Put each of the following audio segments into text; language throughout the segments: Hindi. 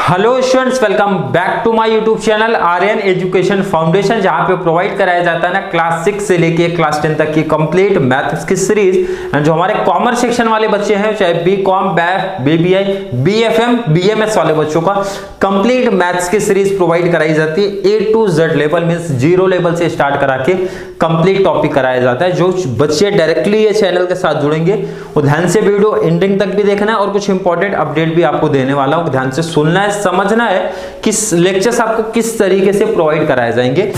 Hello students, welcome back to my YouTube channel Aryan education foundation, जहां पे प्रोवाइड कराया जाता है ना क्लास 6 से लेके क्लास 10 तक की कंप्लीट मैथ्स की सीरीज। जो हमारे कॉमर्स सेक्शन वाले बच्चे हैं, चाहे BCom, BAF, BBI, BFM, BMS वाले बच्चों का कंप्लीट मैथ्स की सीरीज प्रोवाइड कराई जाती है। A to Z level means zero level से स्टार्ट करा के कंप्लीट टॉपिक कराया जाता है। जो बच्चे डायरेक्टली ये चैनल के साथ जुड़ेंगे वो ध्यान से वीडियो एंडिंग तक भी देखना है और कुछ इंपॉर्टेंट अपडेट भी आपको देने वाला हूं, ध्यान से सुनना है, समझना है कि लेक्चर्स आपको किस तरीके से प्रोवाइड कराए जाएंगे।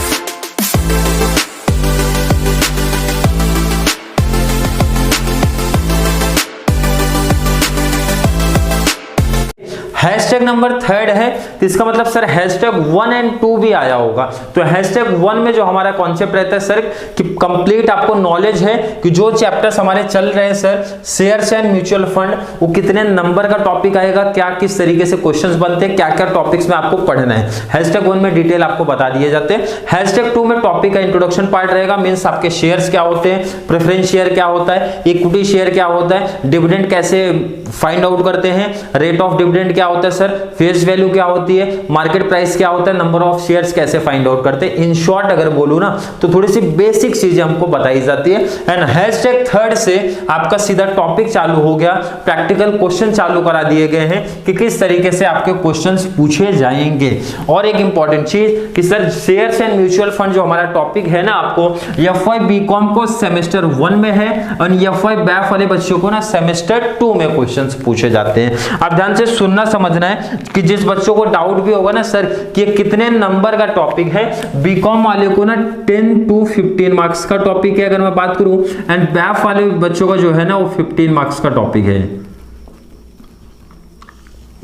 हैशटैग नंबर 3 है, तो इसका मतलब सर हैशटैग 1 और 2 भी आया होगा। तो हैशटैग 1 में जो हमारा कॉन्सेप्ट रहता है सर कि कंप्लीट आपको नॉलेज है कि जो चैप्टर्स हमारे चल रहे हैं sir shares and mutual fund, वो कितने नंबर का टॉपिक आएगा, क्या किस तरीके से क्वेश्चंस बनते हैं, क्या क्या टॉपिक्स में आपको पढ़ना है। हैशटैग 1 में डिटेल आपको बता दिए जाते हैं। हैशटैग 2 में टॉपिक का इंट्रोडक्शन पार्ट रहेगा, मींस आपके शेयर्स क्या होते हैं, प्रेफरेंस शेयर क्या होता है, इक्विटी शेयर क्या होता है, डिविडेंड कैसे फाइंड आउट करते हैं, रेट ऑफ डिविडेंड क्या होता है सर, फेस वैल्यू क्या होती है, मार्केट प्राइस क्या होता है, नंबर ऑफ शेयर्स कैसे फाइंड आउट करते हैं। इन शॉर्ट अगर बोलूं ना तो थोड़ी सी बेसिक चीजें हमको बताई जाती है। एंड हैशटैग 3 से आपका सीधा टॉपिक चालू हो गया, प्रैक्टिकल क्वेश्चन चालू करा दिए गए हैं कि किस तरीके से आपके क्वेश्चंस पूछे जाएंगे। और एक इंपॉर्टेंट चीज कि sir shares and mutual fund जो हमारा टॉपिक है ना, आपको एफवाई बीकॉम को सेमेस्टर 1 में है और एफवाई बैफ वाले बच्चों को ना सेमेस्टर 2 में क्वेश्चंस पूछे जाते हैं। आप ध्यान से सुनना समझना है कि जिस बच्चों को डाउट भी होगा ना सर कि कितने नंबर का टॉपिक है, बीकॉम वाले को ना 10 to 15 मार्क्स का टॉपिक है अगर मैं बात करूं, एंड बैफ वाले बच्चों का जो है ना वो 15 मार्क्स का टॉपिक है।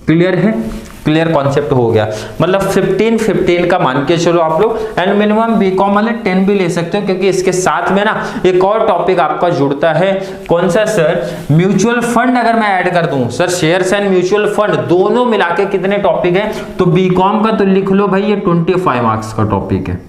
क्लियर है? क्लियर कॉन्सेप्ट हो गया, मतलब 15 का मान के चलो आप लोग। एंड मिनिमम बीकॉम वाले 10 भी ले सकते हो, क्योंकि इसके साथ में ना एक और टॉपिक आपका जुड़ता है। कौन सा सर? Mutual fund. अगर मैं ऐड कर दूं sir shares and mutual fund दोनों मिला के कितने टॉपिक है, तो बीकॉम का तो लिख लो भाई ये 25 मार्क्स का टॉपिक है।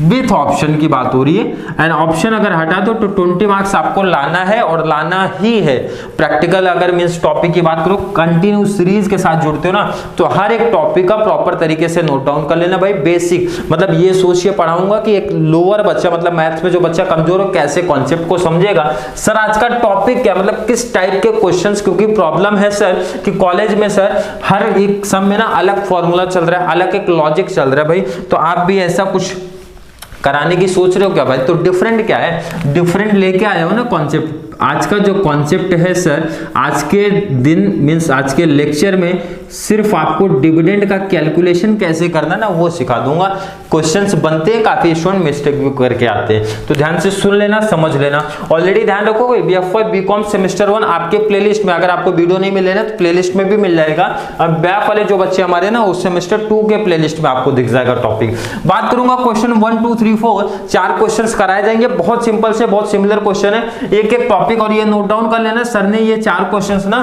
विथ ऑप्शन की बात हो रही है, एंड ऑप्शन अगर हटा दो तो 20 मार्क्स आपको लाना है और लाना ही है। प्रैक्टिकल अगर मींस टॉपिक की बात करो, कंटिन्यू सीरीज के साथ जुड़ते हो ना, तो हर एक टॉपिक का प्रॉपर तरीके से नोट डाउन कर लेना भाई। बेसिक मतलब ये सोच के पढ़ाऊंगा कि एक लोअर बच्चा, मतलब मैथ्स में जो बच्चा कमजोर हो, कैसे कॉन्सेप्ट को समझेगा। सर आज का टॉपिक क्या, मतलब किस टाइप के क्वेश्चंस, क्योंकि प्रॉब्लम है सर कि कॉलेज में सर हर एक सम में ना अलग फॉर्मूला चल रहा है, अलग एक लॉजिक चल रहा है भाई। तो आप भी ऐसा कुछ कराने की सोच रहे हो क्या भाई? तो डिफरेंट क्या है, डिफरेंट लेके आए हो ना कॉन्सेप्ट। आज का जो कॉन्सेप्ट है सर, आज के दिन मींस आज के लेक्चर में सिर्फ आपको डिविडेंड का कैलकुलेशन कैसे करना ना वो सिखा दूंगा। क्वेश्चंस बनते हैं, काफी स्टूडेंट मिस्टेक भी करके आते हैं, तो ध्यान से सुन लेना, समझ लेना। ऑलरेडी ध्यान रखो बीएफवाई बीकॉम सेमेस्टर 1 आपके प्लेलिस्ट में, अगर आपको वीडियो नहीं मिले ना तो प्लेलिस्ट में भी मिल जाएगा। अब बैफ वाले जो बच्चे हमारे ना उस सेमेस्टर 2 के प्लेलिस्ट में आपको दिख जाएगा टॉपिक। बात करूंगा क्वेश्चन 1 2 3 4 4 क्वेश्चंस कराए जाएंगे। बहुत सिंपल से बहुत सिमिलर क्वेश्चन है, एक एक टॉपिक, और ये नोट डाउन कर लेना। सर ने ये 4 क्वेश्चंस ना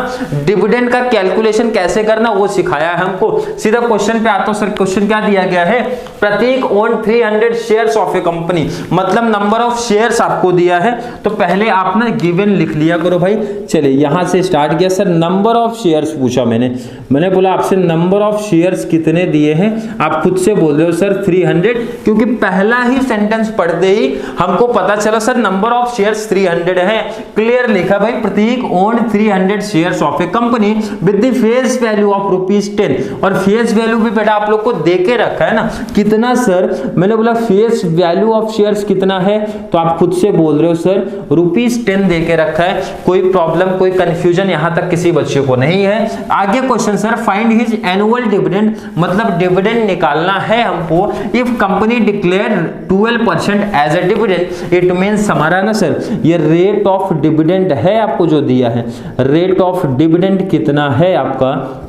डिविडेंड का कैलकुलेशन कैसे करना वो सिखाया है हमको। सीधा क्वेश्चन पे आता हूं सर, क्वेश्चन क्या दिया गया है? Pratik own 300 shares of a company, मतलब नंबर ऑफ शेयर्स आपको दिया है। तो पहले आप ना गिवन लिख लिया करो भाई। चलिए यहां से स्टार्ट किया सर, नंबर ऑफ शेयर्स पूछा मैंने बोला आपसे नंबर ऑफ शेयर्स कितने दिए हैं, आप खुद से बोल रहे हो सर 300, क्योंकि पहला ही सेंटेंस पढ़ते ही हमको पता चला सर नंबर ऑफ शेयर्स 300 है। क्लियर लिखा भाई, Pratik own 300 shares of a company with the face value of ₹10। और फेस वैल्यू भी बेटा आप लोग को देके रखा है ना, कितना सर? मैंने बोला फेस वैल्यू ऑफ शेयर्स कितना है, तो आप खुद से बोल रहे हो सर ₹10 देके रखा है। कोई प्रॉब्लम, कोई कंफ्यूजन यहां तक किसी बच्चे को नहीं है। आगे question sir, find his annual dividend, मतलब डिविडेंड निकालना है हमको। If company declare 12% as a dividend, it means हमारा ना सर ये रेट ऑफ डिविडेंड है आपको जो दिया है, रेट ऑफ डिविडेंड कितना है आपका?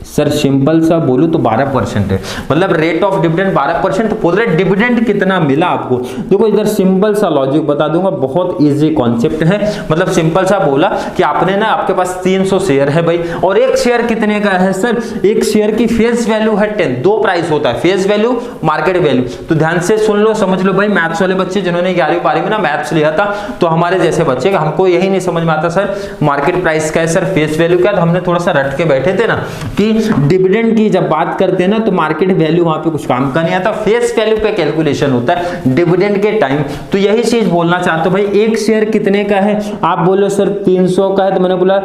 सर सिंपल सा बोलूं तो 12% है, मतलब रेट ऑफ डिविडेंड 12%। तो बोल रहे डिविडेंड कितना मिला आपको। देखो इधर सिंपल सा लॉजिक बता दूंगा, बहुत इजी कॉन्सेप्ट है। मतलब सिंपल सा बोला कि आपने ना, आपके पास 300 शेयर है भाई, और एक शेयर कितने का है सर? एक शेयर की फेस वैल्यू है 10। दो प्राइस होता है, फेस वैल्यू, मार्केट वैल्यू। तो ध्यान से सुन लो, समझ लो भाई। मैथ्स वाले बच्चे जिन्होंने 11वीं 12वीं में ना मैथ्स लिया था, तो हमारे जैसे बच्चे हमको यही नहीं समझ में आता सर मार्केट प्राइस क्या है, सर फेस वैल्यू क्या है। तो हमने थोड़ा सा रट के बैठे थे ना कि क्योंकि डिविडेंड की जब बात करते हैं ना तो मार्केट वैल्यू वहां पे कुछ काम का नहीं आता, फेस वैल्यू पे कैलकुलेशन होता है डिविडेंड के टाइम। तो यही चीज बोलना चाहते हो भाई, एक शेयर कितने का है, आप बोलो सर 300 का है, तो मैंने बोला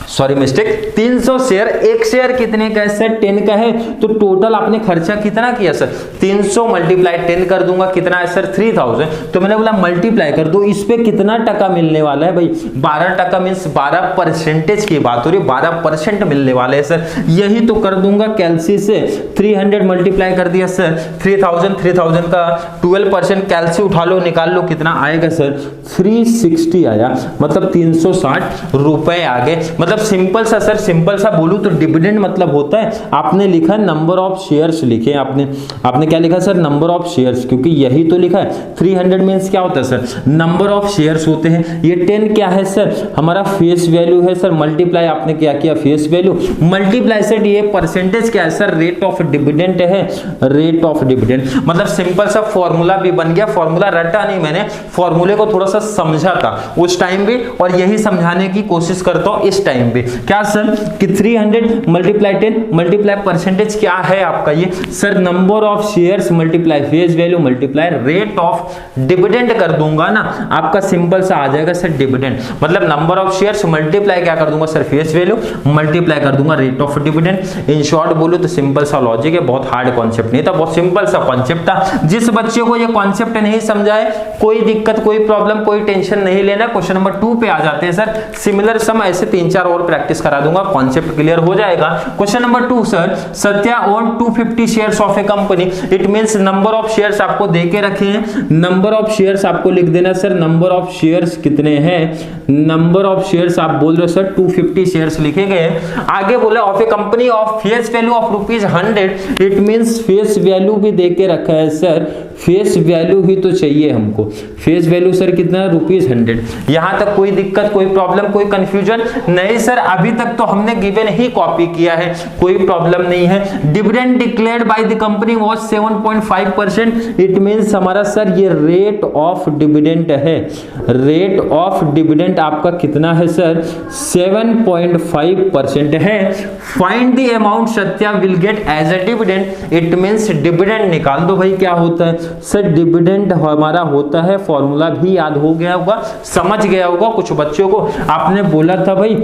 सॉरी मिस्टेक, 300 शेयर, एक शेयर कितने का है सर 10 का है, तो टोटल आपने खर्चा कितना किया सर 300 मल्टीप्लाई 10 कर दूंगा, कितना है सर 3000, तो मैंने बोला मल्टीप्लाई कर दो, इस पे कितना टका मिलने वाला है भाई 12 मीन्स 12% की बात हो रही है, 12% मिलने वाले है सर, यही तो कर दूंगा कैलसी से, 300 मल्टीप्लाई कर दिया सर 3000 का 12% कैलसी उठा लो निकाल लो, कितना आएगा सर 360 आया, मतलब 360 रुपए आ गए। मतलब सिंपल सा सर, सिंपल सा बोलूं तो डिविडेंड मतलब होता है, आपने लिखा नंबर ऑफ शेयर्स लिखे, आपने क्या लिखा सर नंबर ऑफ शेयर्स, क्योंकि यही तो लिखा है 300 मींस क्या होता है सर नंबर ऑफ शेयर्स होते हैं, ये 10 क्या है सर हमारा फेस वैल्यू है सर, मल्टीप्लाई आपने क्या किया फेस वैल्यू, मल्टीप्लाई सर ये परसेंटेज क्या है सर रेट ऑफ डिविडेंड है, रेट ऑफ डिविडेंड। मतलब सिंपल सा फॉर्मूला भी बन गया, फॉर्मूला रटा नहीं मैंने, फॉर्मूले को थोड़ा सा समझा था उस टाइम भी, और यही समझाने की कोशिश करता हूं इस टाइम पे। क्या सर कि 300 मल्टीप्लाई 10 मल्टीप्लाई परसेंटेज क्या है आपका ये sir number of shares multiply face value multiply rate of dividend कर दूंगा ना, आपका सिंपल सा आ जाएगा सर डिविडेंड। मतलब नंबर ऑफ शेयर्स मल्टीप्लाई क्या कर दूंगा सर फेस वैल्यू मल्टीप्लाई कर दूंगा rate of dividend. In short बोलूं तो सिंपल सा लॉजिक है, बहुत हार्ड कॉन्सेप्ट नहीं था, बहुत सिंपल सा कॉन्सेप्ट था। जिस बच्चे को ये कॉन्सेप्ट नहीं समझा है कोई दिक्कत कोई प्रॉब्लम कोई टेंशन नहीं लेना। क्वेश्चन नंबर 2 पे आ जाते हैं सर, सिमिलर सम ऐसे 3-4 और प्रैक्टिस करा दूंगा, कॉन्सेप्ट क्लियर हो जाएगा। Question number 2 sir, Satya own 250 shares of a company, it means number of shares आपको देके रखे हैं, नंबर ऑफ शेयर्स आपको लिख देना सर, नंबर ऑफ शेयर्स कितने हैं, नंबर ऑफ शेयर्स आप बोल रहे हो सर 250 शेयर्स लिखे गए। आगे बोले of a company of face value of ₹100, it means face value भी देके रखा है सर, फेस वैल्यू ही तो चाहिए हमको, फेस वैल्यू सर कितना है ₹100। यहां तक कोई दिक्कत कोई प्रॉब्लम कोई कंफ्यूजन नहीं सर, अभी तक तो हमने गिवन ही कॉपी किया है, कोई प्रॉब्लम नहीं है। Dividend declared by the company was 7.5%, it means हमारा सर ये रेट ऑफ डिविडेंड है, रेट ऑफ डिविडेंड आपका कितना है सर 7.5% है। Find the amount Satya will get as a dividend, it means dividend निकाल दो भाई, क्या होता है सर डिविडेंड हमारा होता है, फॉर्मूला भी याद हो गया होगा समझ गया होगा कुछ बच्चों को, आपने बोला था भाई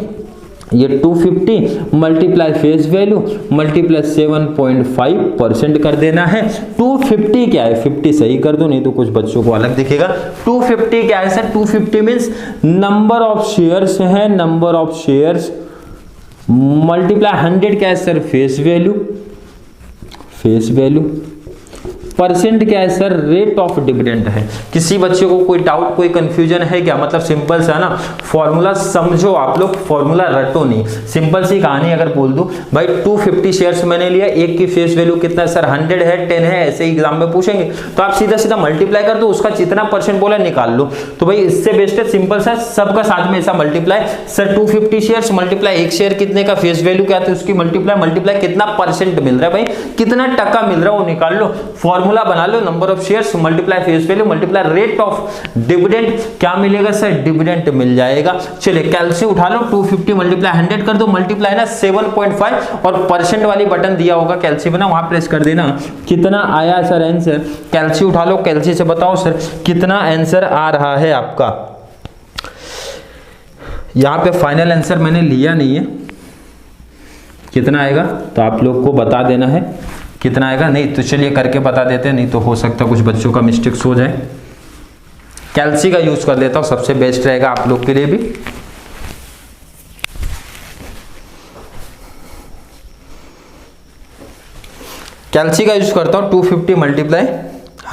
ये 250 मल्टीप्लाई फेस वैल्यू मल्टीप्लाई 7.5% कर देना है। 250 क्या है 50 सही कर दो नहीं तो कुछ बच्चों को अलग दिखेगा। 250 क्या है sir 250 means number of shares है, नंबर ऑफ शेयर्स मल्टीप्लाई 100 क्या है sir face value, face value percent क्या है सर रेट ऑफ डिविडेंड है। किसी बच्चे को कोई डाउट कोई कंफ्यूजन है क्या? मतलब सिंपल सा ना फॉर्मूला समझो आप लोग, फॉर्मूला रटो नहीं, सिंपल सी कहानी अगर बोल दूं भाई 250 शेयर्स मैंने लिया, एक की फेस वैल्यू कितना सर 100 है 10 है, ऐसे एग्जाम में पूछेंगे तो आप सीधा सीधा मल्टीप्लाई कर दो, उसका जितना परसेंट बोला निकाल लो। तो भाई इससे बेस्ट है सिंपल सा सबका साथ में ऐसा मल्टीप्लाई सर 250 शेयर्स मल्टीप्लाई एक शेयर कितने का फेस वैल्यू क्या था उसकी मल्टीप्लाई कितना परसेंट मिल रहा है भाई कितना टका मिल रहा है वो निकाल लो, फॉर्मूला बना लो, number of shares multiply face value multiply rate of dividend क्या मिलेगा सर डिविडेंड मिल जाएगा। चलिए कैलसी उठा लो 250 मल्टीप्लाई 100 कर दो मल्टीप्लाई ना 7.5 और परसेंट वाली बटन दिया होगा कैलसी बना वहां प्रेस कर देना, कितना आया सर आंसर, कैलसी उठा लो, कैलसी से बताओ सर कितना आंसर आ रहा है आपका। यहां पे फाइनल आंसर मैंने लिया नहीं है, कितना आएगा तो आप लोग को बता देना है कितना आएगा, नहीं तो चलिए करके बता देते हैं, नहीं तो हो सकता कुछ बच्चों का मिस्टेक्स हो जाए। कैलसी का यूज कर लेता हूं सबसे बेस्ट रहेगा आप लोग के लिए भी। कैलसी का यूज करता हूं 250 मल्टीप्लाई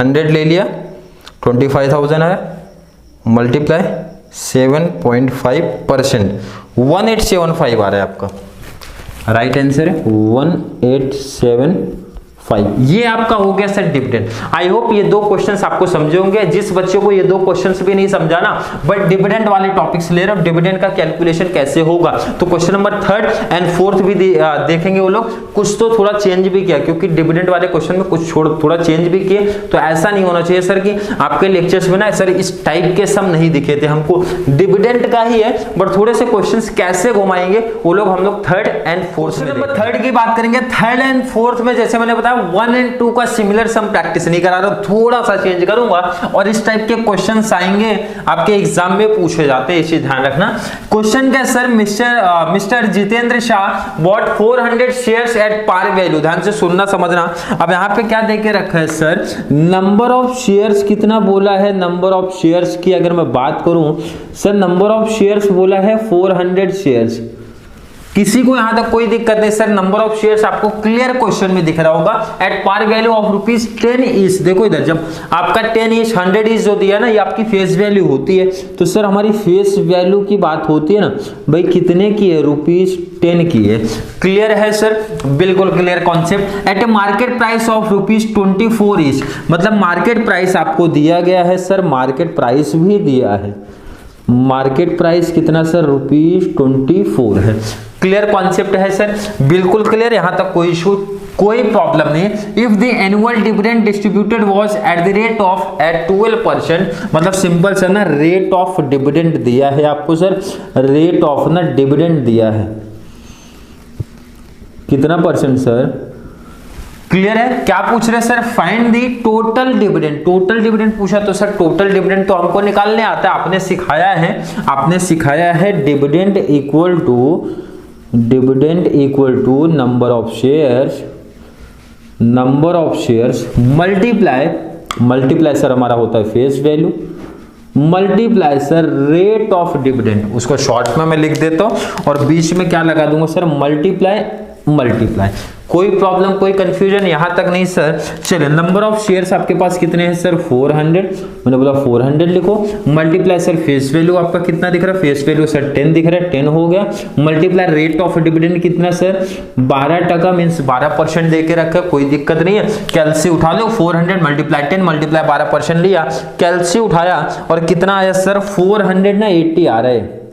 100 ले लिया 25,000 आया मल्टीप्लाई 7.5% 1875 आ रहा है आपका, राइट आंसर है 1875 5। ये आपका हो गया सर डिविडेंड। आई होप ये दो क्वेश्चंस आपको समझे होंगे। जिस बच्चों को ये दो क्वेश्चंस भी नहीं समझा ना, बट डिविडेंड वाले टॉपिक्स ले रहे हो, डिविडेंड का कैलकुलेशन कैसे होगा, तो question number 3rd and 4th भी देखेंगे वो लोग। कुछ तो थोड़ा चेंज भी किया, क्योंकि डिविडेंड वाले क्वेश्चन में कुछ थोड़ा चेंज भी किए। तो ऐसा नहीं होना चाहिए सर कि आपके लेक्चर्स में ना सर इस टाइप के सम नहीं दिखे थे, हमको डिविडेंड का ही है, बट थोड़े से क्वेश्चंस कैसे घुमाएंगे वो लोग हम लोग 3rd एंड 4th में। नंबर 3rd की बात करेंगे। 3rd एंड 4th में जैसे मैंने बताया 1 एंड 2 का सिमिलर सम प्रैक्टिस नहीं करा रहा, थोड़ा सा चेंज करूंगा और इस टाइप के क्वेश्चंस आएंगे आपके एग्जाम में पूछे जाते हैं, इसे ध्यान रखना। क्वेश्चन क्या sir, mister Jitendra Shah bought 400 shares at par value. ध्यान से सुनना समझना। अब यहाँ पे क्या देके रखा है सर, नंबर ऑफ शेयर्स कितना बोला है, नंबर ऑफ शेयर्स की अगर मैं बात करूं सर, नंबर ऑफ शेयर्स बोला है 400 शेयर्स। किसी को यहां तक कोई दिक्कत नहीं सर, नंबर ऑफ शेयर्स आपको क्लियर क्वेश्चन में दिख रहा होगा। At par value of ₹10 each. देखो इधर, जब आपका 10 ईच 100 ईच जो दिया ना, ये आपकी फेस वैल्यू होती है। तो सर हमारी फेस वैल्यू की बात होती है ना भाई, कितने की है, ₹10 की है। क्लियर है सर, बिल्कुल clear concept. At a market price of ₹24 each, मतलब मार्केट प्राइस आपको दिया गया है सर, मार्केट प्राइस भी दिया है। मार्केट प्राइस कितना सर, ₹24 है। क्लियर कॉन्सेप्ट है सर, बिल्कुल क्लियर, यहां तक कोई इशू कोई प्रॉब्लम नहीं। If the annual dividend distributed was at the rate of 12%, मतलब सिंपल सर ना, रेट ऑफ डिविडेंड दिया है आपको सर, रेट ऑफ ना डिविडेंड दिया है कितना परसेंट सर। क्लियर है, क्या पूछ रहे sir, find the total dividend. Total dividend पूछा तो सर टोटल डिविडेंड तो हमको निकालने आता है, आपने सिखाया है dividend equal to number of shares multiply sir हमारा होता है face value, multiply sir rate of dividend. उसको शॉर्ट में मैं लिख देता हूं और बीच में क्या लगा दूंगा सर, मल्टीप्लाई। कोई प्रॉब्लम कोई कंफ्यूजन यहां तक नहीं सर। चलिए, नंबर ऑफ शेयर्स आपके पास कितने हैं सर, 400। मैंने बोला 400 लिखो, मल्टीप्लाई सर फेस वैल्यू आपका कितना दिख रहा है, फेस वैल्यू सर 10 दिख रहा है, 10 हो गया। मल्टीप्लाई रेट ऑफ डिविडेंड कितना सर, 12% मींस 12% देके रखा, कोई दिक्कत नहीं है। कैलसी उठा लो, 400 मल्टीप्लाई 10 मल्टीप्लाई 12% लिया, कैलसी उठाया और कितना आया सर, 480 आ रहा है।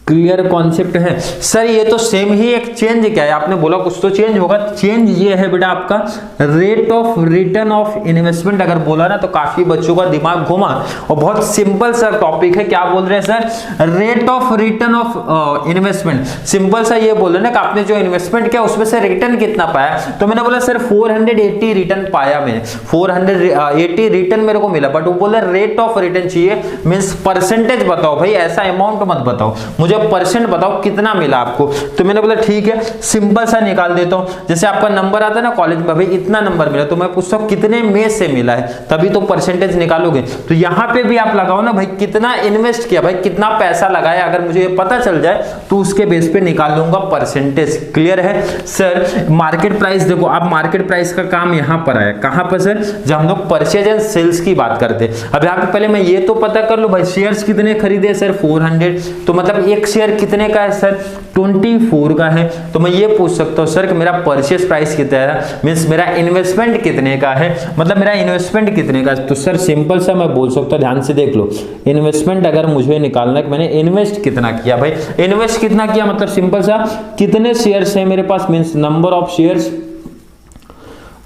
क्लियर कॉन्सेप्ट है सर। ये तो सेम ही, एक चेंज क्या है, आपने बोला कुछ तो चेंज होगा, चेंज ये है बेटा आपका rate of return of investment. अगर बोला ना तो काफी बच्चों का दिमाग घुमा, और बहुत सिंपल सा टॉपिक है। क्या बोल रहे हैं sir, rate of return of investment. Simple सा ये बोल रहे ना कि आपने जो इन्वेस्टमेंट किया उसमें से रिटर्न कितना पाया, तो मैंने बोला सर 480 रिटर्न पाया मैंने, 480 रिटर्न मेरे को मिला, बट वो बोला रेट ऑफ रिटर्न चाहिए, मींस परसेंटेज बताओ भाई, ऐसा अमाउंट मत बताओ, मुझे परसेंट बताओ कितना मिला आपको। तो मैंने बोला ठीक है, सिंपल सा निकाल देता हूं। जैसे आपका नंबर आता है ना कॉलेज में, भाई इतना नंबर मिला, तो मैं पूछता हूं कितने में से मिला है, तभी तो परसेंटेज निकालोगे। तो यहां पे भी आप लगाओ ना भाई, कितना इन्वेस्ट किया, भाई कितना पैसा लगाया, अगर मुझे ये पता चल जाए तो उसके बेस पे निकाल लूंगा परसेंटेज। क्लियर है सर। मार्केट प्राइस देखो, आप मार्केट प्राइस का काम यहां पर आया, कहां पर सर, जब हम लोग परचेज एंड सेल्स की बात करते हैं। अब यहां पे पहले मैं ये तो पता कर लो भाई, शेयर्स कितने खरीदे सर, 400, तो मतलब एक शेयर कितने का है सर, 24 का है। तो मैं ये पूछ सकता हूं सर कि मेरा परचेस प्राइस कितना है, मींस मेरा इन्वेस्टमेंट कितने का है, मतलब मेरा इन्वेस्टमेंट कितने का है। तो सर सिंपल सा मैं बोल सकता हूं, ध्यान से देख लो, इन्वेस्टमेंट अगर मुझे निकालना है कि मैंने इन्वेस्ट कितना किया, भाई इन्वेस्ट कितना किया मतलब सिंपल सा कितने शेयर्स है मेरे पास, मींस नंबर ऑफ शेयर्स,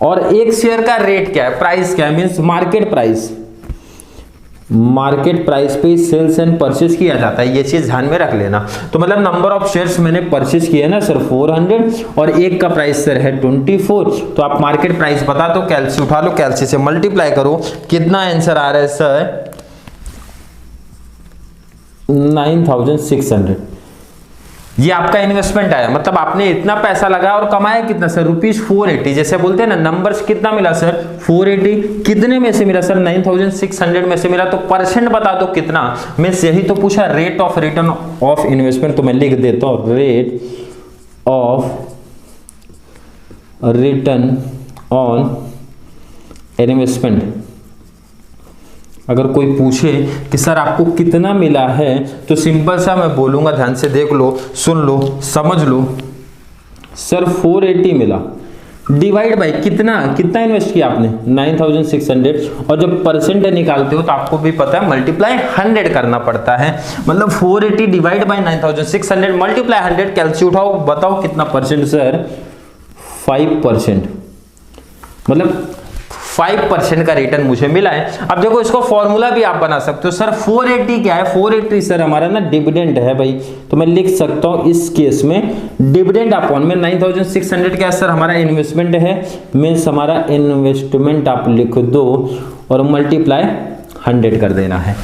और एक शेयर का रेट क्या है, प्राइस क्या है, means market price. Market price पे सेल्स एंड परचेस किया जाता है, ये चीज ध्यान में रख लेना। तो मतलब नंबर ऑफ शेयर्स मैंने परचेस किया ना सर 400, और एक का प्राइस सर है 24। तो आप मार्केट प्राइस बता दो, कैलसी उठा लो, कैलसी से मल्टीप्लाई करो, कितना आंसर आ रहा है सर, 9600। ये आपका इन्वेस्टमेंट आया, मतलब आपने इतना पैसा लगाया और कमाया कितना सर, ₹480। जैसे बोलते हैं ना, नंबर्स कितना मिला सर, 480, कितने में से मिला सर, 9600 में से मिला। तो परसेंट बता दो कितना, मैं यही तो पूछा, rate of return of investment. तो मैं लिख देता हूं, rate of return on investment. अगर कोई पूछे कि सर आपको कितना मिला है, तो सिंपल सा मैं बोलूंगा, ध्यान से देख लो, सुन लो, समझ लो, सर 480 मिला, डिवाइड बाई कितना इन्वेस्ट किया आपने 9600, और जब परसेंट निकालते हो तो आपको भी पता है मल्टीप्लाई 100 करना पड़ता है। मतलब 480 डिवाइड बाई 9600 मल्टीप्लाई 100, कैलकुलेट उठाओ बताओ कितना परसेंट सर, 5%। मतलब 5% का रिटर्न मुझे मिला है। अब देखो इसको फॉर्मूला भी आप बना सकते हो। सर 480 क्या है, 480 सर हमारा ना डिविडेंड है भाई, तो मैं लिख सकता हूं इस केस में डिविडेंड अपॉन में 9600 क्या है सर हमारा इन्वेस्टमेंट है, मीन्स हमारा इन्वेस्टमेंट आप लिख दो और मल्टीप्लाई 100 कर देना है।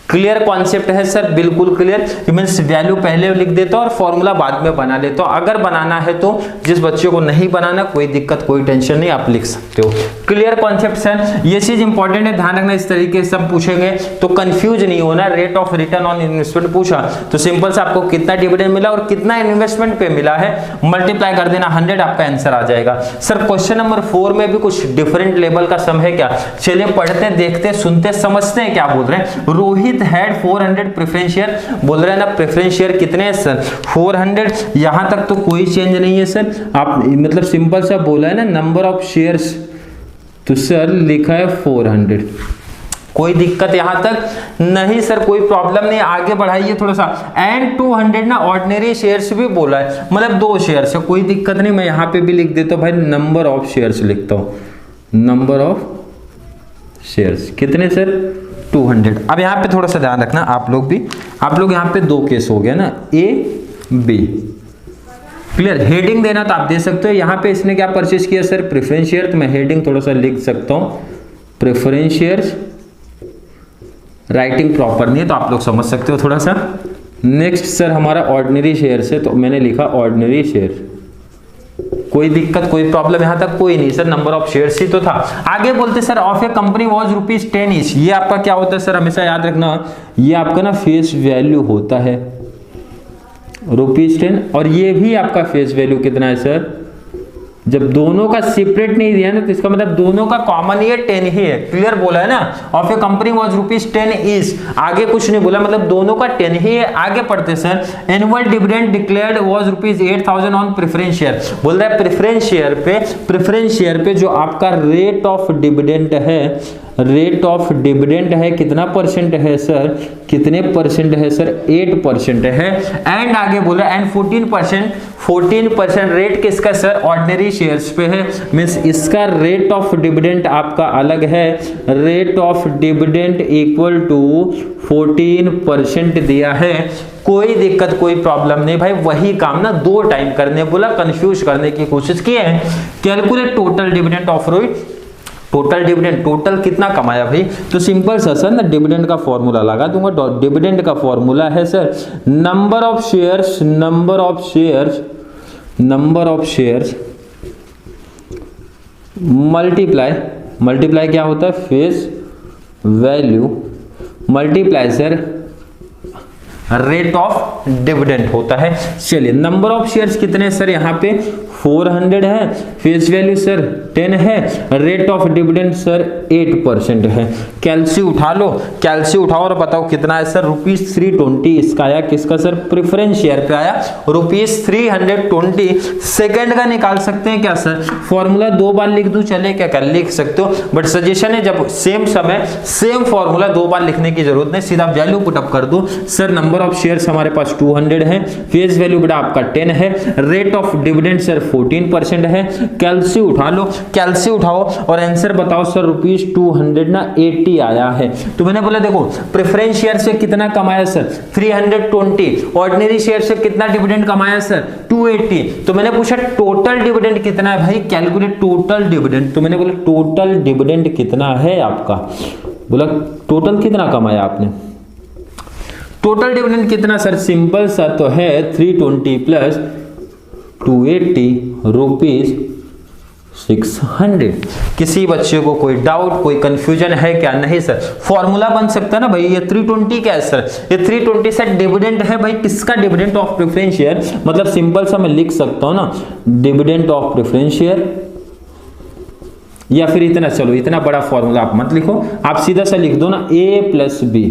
क्लियर कॉन्सेप्ट है सर, बिल्कुल क्लियर। मीन्स वैल्यू पहले लिख देता हूं और फॉर्मूला बाद में बना लेता हूं। अगर बनाना है तो, जिस बच्चे को नहीं बनाना कोई दिक्कत कोई टेंशन नहीं, आप लिख सकते हो। क्लियर कॉन्सेप्ट सर, ये चीज इंपॉर्टेंट है, ध्यान रखना। इस तरीके से सब पूछेंगे तो कंफ्यूज नहीं होना। Rate of return on investment पूछा तो सिंपल से आपको कितना डिविडेंड मिला और कितना इन्वेस्टमेंट पे मिला है मल्टीप्लाई कर देना 100, आपका आंसर आ जाएगा। सर क्वेश्चन नंबर 4 में भी कुछ डिफरेंट लेवल का सम है क्या, चलिए पढ़ते देखते सुनते समझते हैं क्या बोल रहे हैं। रोहित हैड 400 प्रेफरेंस शेयर, बोल रहे हैं ना प्रेफरेंस शेयर कितने हैं सर 400। यहां तक तो कोई चेंज नहीं है सर, आप मतलब सिंपल सा बोला है ना नंबर ऑफ शेयर्स, तो सर लिखा है 400। कोई दिक्कत यहां तक नहीं सर, कोई प्रॉब्लम नहीं। आगे बढ़ाइए थोड़ा सा। एंड 200 ना ऑर्डिनरी शेयर्स भी बोला है, मतलब 2 शेयर्स है, कोई दिक्कत नहीं। मैं यहां पे भी लिख देता हूं भाई नंबर ऑफ शेयर्स लिखता हूं, नंबर ऑफ शेयर्स कितने सर 200। अब यहाँ पे थोड़ा सा ध्यान रखना आप लोग यहाँ पे 2 केस हो गया ना, ए बी। क्लियर, हेडिंग देना तो आप दे सकते हो। यहाँ पे इसने क्या परचेज किया सर प्रेफरेंस शेयर, तो मैं हेडिंग थोड़ा सा लिख सकता हूँ प्रेफरेंस शेयर्स। राइटिंग प्रॉपर नहीं है तो आप लोग समझ सकते हो थोड़ा सा। नेक्स्ट सर हमारा ऑर्डिनरी शेयर्स है, तो मैंने लिखा ऑर्डिनरी शेयर। कोई दिक्कत कोई प्रॉब्लम यहां तक कोई नहीं सर, नंबर ऑफ शेयर्स ही तो था। आगे बोलते sir of a company was ₹10 each. ये आपका क्या होता है सर, हमेशा याद रखना, ये आपका ना फेस वैल्यू होता है ₹10, और ये भी आपका फेस वैल्यू कितना है सर, जब दोनों का सेपरेट नहीं दिया ना तो इसका मतलब दोनों का कॉमन ही है 10 ही है। क्लियर बोला है ना, of a company was ₹10 each, आगे कुछ नहीं बोला, मतलब दोनों का 10 ही है। आगे पढ़ते sir annual dividend declared was ₹8,000 on preference share. बोल रहा है प्रेफरेंस शेयर पे जो आपका रेट ऑफ डिविडेंड है, रेट ऑफ डिविडेंड है कितना परसेंट है सर, कितने परसेंट है सर 8% है। एंड आगे बोला एंड 14% रेट किसका सर ऑर्डिनरी शेयर्स पे है, मींस इसका रेट ऑफ डिविडेंड आपका अलग है। Rate of dividend equal to 14% दिया है। कोई दिक्कत कोई प्रॉब्लम नहीं भाई, वही काम ना 2 टाइम करने बोला, कंफ्यूज करने की कोशिश की है। Calculate total dividend of Rohit, total dividend, total कितना कमाया भाई, तो सिंपल सा सर ना डिविडेंड का फॉर्मूला लगा दूंगा। डिविडेंड का फॉर्मूला है sir number of shares multiply क्या होता है face value multiply sir rate of dividend होता है। चलिए नंबर ऑफ शेयर्स कितने सर, यहाँ पे 400 है, फेस वैल्यू सर 10 है, रेट ऑफ डिविडेंड सर 8% है। कैलसी उठा लो, कैलसी उठाओ और बताओ कितना है सर ₹320 इसका आया, किसका सर प्रेफरेंस शेयर पे आया ₹320। सेकंड का निकाल सकते हैं क्या सर, फॉर्मूला 2 बार लिख दूं चले क्या, कर लिख सकते हो, बट सजेशन है जब सेम समय सेम फॉर्मूला 2 बार लिखने की जरूरत नहीं, सीधा वैल्यू पुटअप कर दो। सर नंबर ऑफ शेयर्स हमारे पास 200 है, फेस वैल्यू बेटा आपका 10 है, रेट ऑफ डिविडेंड सर 14% है। कैलसी उठा लो, कैलसी उठाओ और आंसर बताओ सर ₹200 ना 80 आया है। तो मैंने बोला देखो प्रेफरेंस शेयर से कितना कमाया सर 320, ऑर्डिनरी शेयर से कितना डिविडेंड कमाया सर 280। तो मैंने पूछा टोटल डिविडेंड कितना है भाई, कैलकुलेट टोटल डिविडेंड। तो मैंने बोला टोटल डिविडेंड कितना है आपका, बोला टोटल कितना कमाया आपने, टोटल डिविडेंड कितना सर, सिंपल सा तो है 320 प्लस 280 ₹600। किसी बच्चे को कोई डाउट कोई कंफ्यूजन है क्या, नहीं सर फॉर्मूला बन सकता है ना भाई। ये 320 क्या है सर, ये 320 सर डिविडेंड है भाई, किसका डिविडेंड ऑफ प्रेफरेंस शेयर, मतलब सिंपल सा मैं लिख सकता हूं ना डिविडेंड ऑफ प्रेफरेंस शेयर, या फिर इतना, चलो इतना बड़ा फॉर्मूला आप मत लिखो, आप सीधा सा लिख दो ना A प्लस बी,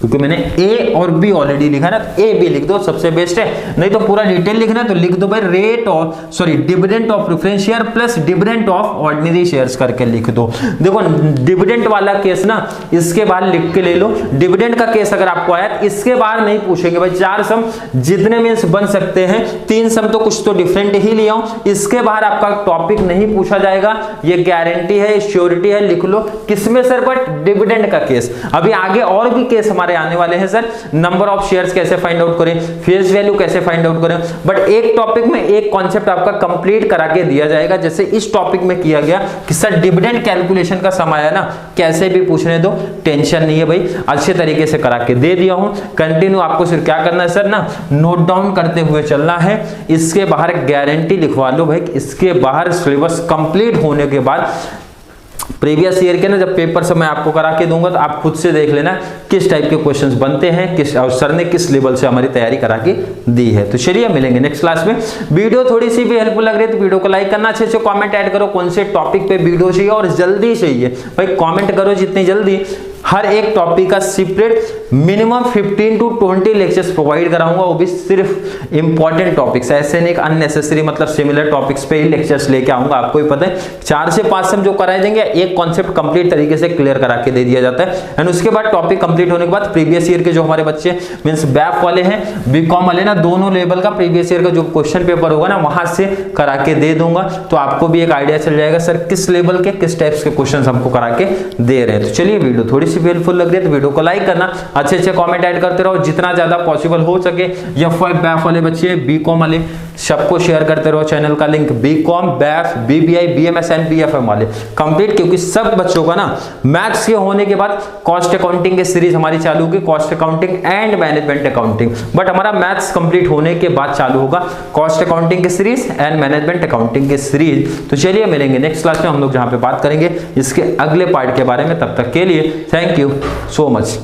क्योंकि मैंने ए और बी ऑलरेडी लिखा ना, ए बी लिख दो सबसे बेस्ट है, नहीं तो पूरा डिटेल लिखना है तो लिख दो भाई dividend of preference share plus dividend of ordinary shares करके लिख दो। देखो डिविडेंड वाला केस ना इसके बाद लिख के ले लो, डिविडेंड का केस अगर आपको आया तो इसके बाद नहीं पूछेंगे भाई, 4 सम जितने मींस बन सकते हैं, 3 सम तो कुछ तो डिफरेंट ही लिया हूं, इसके बाद आपका टॉपिक नहीं पूछा जाएगा, ये गारंटी है, श्योरिटी है, लिख लो। किसमें सर? बट डिविडेंड का केस। अभी आगे और भी केस हमारे आने वाले हैं सर, नंबर ऑफ शेयर्स कैसे फाइंड आउट करें, फेस वैल्यू कैसे फाइंड आउट करें, बट एक टॉपिक में एक कॉन्सेप्ट आपका कंप्लीट करा के दिया जाएगा, जैसे इस टॉपिक में किया गया कि सर डिविडेंड कैलकुलेशन का समय है ना, कैसे भी पूछने दो, टेंशन नहीं है भाई, अच्छे तरीके से करा के दे दिया हूं। कंटिन्यू आपको सिर्फ क्या करना है सर ना, नोट डाउन करते हुए चलना है। इसके बाहर गारंटी लिखवा लो भाई, इसके बाहर सिलेबस कंप्लीट होने के बाद प्रीवियस ईयर के ना जब पेपर से मैं आपको करा के दूंगा तो आप खुद से देख लेना किस टाइप के क्वेश्चंस बनते हैं, किस और सर ने किस लेवल से हमारी तैयारी करा के दी है। तो चलिए मिलेंगे नेक्स्ट क्लास में। वीडियो थोड़ी सी भी हेल्पफुल लग रही है तो वीडियो को लाइक करना, अच्छे से कमेंट ऐड करो कौन से टॉपिक पे वीडियो चाहिए और जल्दी चाहिए भाई, कमेंट करो जितनी जल्दी। हर एक टॉपिक का separate minimum 15 to 20 lectures provide कराऊंगा, वो भी सिर्फ इंपॉर्टेंट टॉपिक्स, ऐसे नहीं अननेसेसरी मतलब सिमिलर टॉपिक्स पे ही लेक्चर्स लेके आऊंगा। आपको ही पता है 4 से 5 सम जो कराए जाएंगे, एक कॉन्सेप्ट कंप्लीट तरीके से क्लियर करा के दे दिया जाता है, एंड उसके बाद टॉपिक कंप्लीट होने के बाद प्रीवियस ईयर के जो हमारे बच्चे मींस बैफ वाले हैं, बीकॉम वाले ना, दोनों लेवल का प्रीवियस ईयर का जो क्वेश्चन पेपर होगा ना वहां से करा के दे दूंगा, तो आपको भी एक आइडिया चल जाएगा सर किस लेवल के किस टाइप्स के क्वेश्चन हमको करा के दे रहे हैं। तो चलिए वीडियो थोड़ी सी हेल्पफुल लग रही है तो वीडियो को लाइक करना, अच्छे अच्छे कमेंट ऐड करते रहो जितना ज्यादा पॉसिबल हो सके। F5 बैफ वाले बच्चे, बीकॉम वाले सबको शेयर करते रहो, चैनल का link BCom, BAF, BBI, BMS and BFM वाले कंप्लीट, क्योंकि सब बच्चों का ना मैथ्स के होने के बाद कॉस्ट अकाउंटिंग की सीरीज हमारी चालू होगी, cost accounting and management accounting, but हमारा मैथ्स कंप्लीट होने के बाद चालू होगा कॉस्ट अकाउंटिंग की सीरीज एंड मैनेजमेंट अकाउंटिंग की सीरीज। तो चलिए मिलेंगे नेक्स्ट क्लास में हम लोग जहां पे बात करेंगे इसके अगले पार्ट के बारे में। तब तक के लिए थैंक यू सो मच।